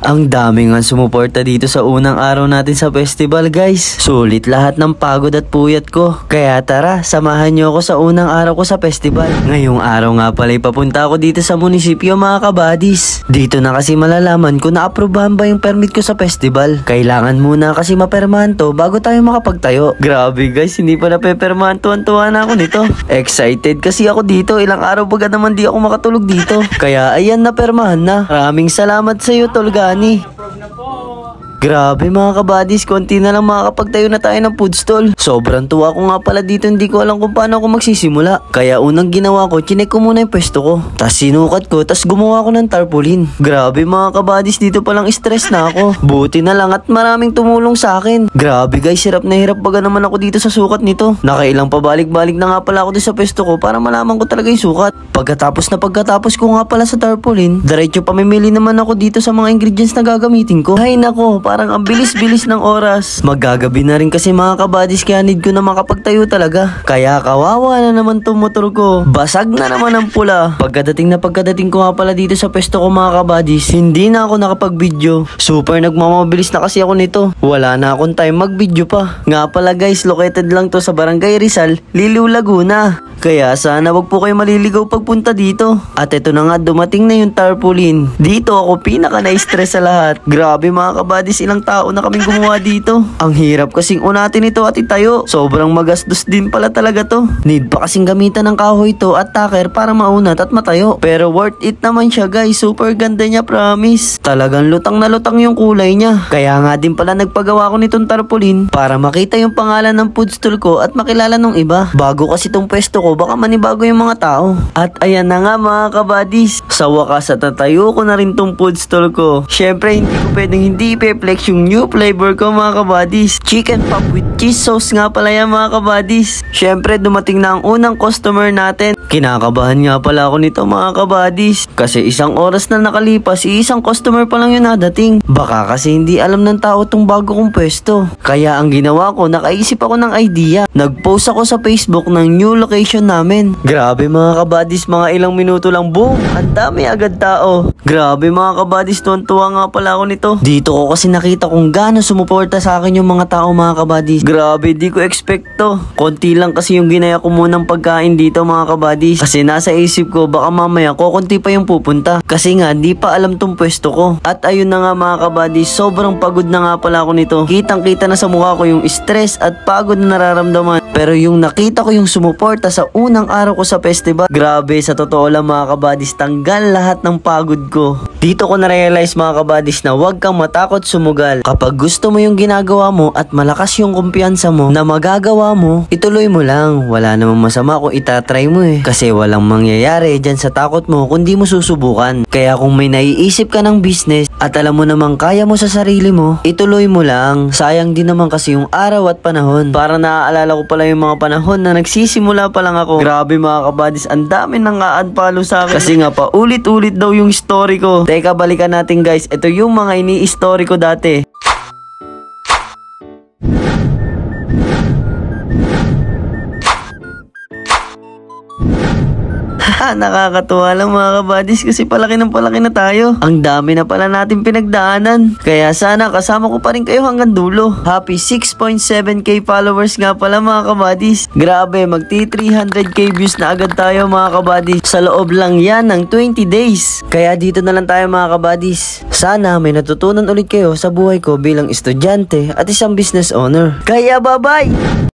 Ang dami nga sumuporta dito sa unang araw natin sa festival guys. Sulit lahat ng pagod at puyat ko. Kaya tara, samahan nyo ako sa unang araw ko sa festival. Ngayong araw nga pala papunta ako dito sa munisipyo mga kabadis. Dito na kasi malalaman kung na-aprobahan ba yung permit ko sa festival. Kailangan muna kasi mapermahan to bago tayo makapagtayo. Grabe guys, hindi pa napepermahan, tuwan-tuwa na ako nito. Excited kasi ako dito, ilang araw baga naman di ako makatulog dito. Kaya ayan, napermahan na. Maraming salamat sa iyo Tolgani. Grabe mga kabadis, konti na lang makakapagtayo na tayo ng food stall. Sobrang tuwa ko nga pala dito, hindi ko alam kung paano ako magsisimula. Kaya unang ginawa ko, chinek ko muna yung pwesto ko. Tas sinukat ko, tas gumawa ko ng tarpaulin. Grabe mga kabadis, dito palang stress na ako. Buti na lang at maraming tumulong sa akin. Grabe guys, hirap na hirap baga naman ako dito sa sukat nito. Nakailang pabalik-balik na nga pala ako dito sa pwesto ko para malaman ko talaga yung sukat. Pagkatapos ko nga pala sa tarpaulin, diretso pamimili naman ako dito sa mga ingredients na gagamitin ko. Hay nako, parang ang bilis-bilis ng oras. Magagabi na rin kasi mga kabadis, kaya need ko na makapagtayo talaga. Kaya kawawa na naman tong motor ko. Basag na naman ang pula. Pagkadating ko nga pala dito sa pwesto ko mga kabadis, hindi na ako nakapag-video. Super nagmamabilis na kasi ako nito. Wala na akong time mag-video pa. Nga pala guys, located lang to sa Barangay Rizal, Liliw, Laguna. Kaya sana wag po kayo maliligaw pagpunta dito. At ito na nga, dumating na yung tarpaulin. Dito ako pinaka na-stress sa lahat. Grabe mga kabadis, ilang tao na kaming gumawa dito. Ang hirap kasing unatin ito at itayo. Sobrang magastos din pala talaga to. Need pa kasing gamitan ng kahoy to at taker para maunat at matayo. Pero worth it naman siya guys. Super ganda niya, promise. Talagang lutang na lutang yung kulay niya. Kaya nga din pala nagpagawa ko nitong tarpaulin para makita yung pangalan ng food stall ko at makilala ng iba. Bago kasi tong pwesto ko, baka manibago yung mga tao. At ayan na nga mga kabadis, sa wakas tatayo ko na rin tong food stall ko. Syempre hindi ko pwedeng hindi i-flex yung new flavor ko mga kabadis. Chicken pop with cheese sauce nga pala yan mga kabadis. Syempre dumating na ang unang customer natin. Kinakabahan nga pala ako nito mga kabadis. Kasi isang oras na nakalipas, isang customer pa lang yung nadating. Baka kasi hindi alam ng tao tong bago kong pwesto. Kaya ang ginawa ko, nakaisip ako ng idea. Nag-post ako sa Facebook ng new location namin. Grabe mga kabadis, mga ilang minuto lang, boom! Ang dami agad tao. Grabe mga kabadis, tuwan-tuwa nga pala ako nito. Dito ko kasi nakita kung gaano sumuporta sa akin yung mga tao mga kabadis. Grabe, di ko expect to. Konti lang kasi yung ginaya ko munang pagkain dito mga kabadis. Kasi nasa isip ko, baka mamaya konti pa yung pupunta. Kasi nga, di pa alam tong pwesto ko. At ayun na nga mga kabadis, sobrang pagod na nga pala ako nito. Kitang-kita na sa mukha ko yung stress at pagod na nararamdaman. Pero yung nakita ko yung sumuporta sa unang araw ko sa festival, grabe, sa totoo lang mga kabadis, tanggal lahat ng pagod ko. Dito ko na-realize mga kabadis na huwag kang matakot sumugal. Kapag gusto mo yung ginagawa mo at malakas yung kumpiyansa mo na magagawa mo, ituloy mo lang. Wala namang masama kung itatry mo Kasi walang mangyayari dyan sa takot mo kung di mo susubukan. Kaya kung may naiisip ka ng business at alam mo namang kaya mo sa sarili mo, ituloy mo lang. Sayang din naman kasi yung araw at panahon. Para naaalala ko pala yung mga panahon na nagsisimula pa lang ako. Grabe mga kabadis, ang dami nang unfollow sa akin. Kasi nga pa ulit-ulit daw yung story ko. Teka, balikan natin guys. Ito yung mga ini-story ko dati. Nakakatuwa lang mga kabadis kasi palaki ng palaki na tayo. Ang dami na pala natin pinagdaanan. Kaya sana kasama ko pa rin kayo hanggang dulo. Happy 6.7k followers nga pala mga kabadis. Grabe, magti 300k views na agad tayo mga kabadis. Sa loob lang yan ng 20 days. Kaya dito na lang tayo mga kabadis. Sana may natutunan ulit kayo sa buhay ko bilang estudyante at isang business owner. Kaya bye-bye!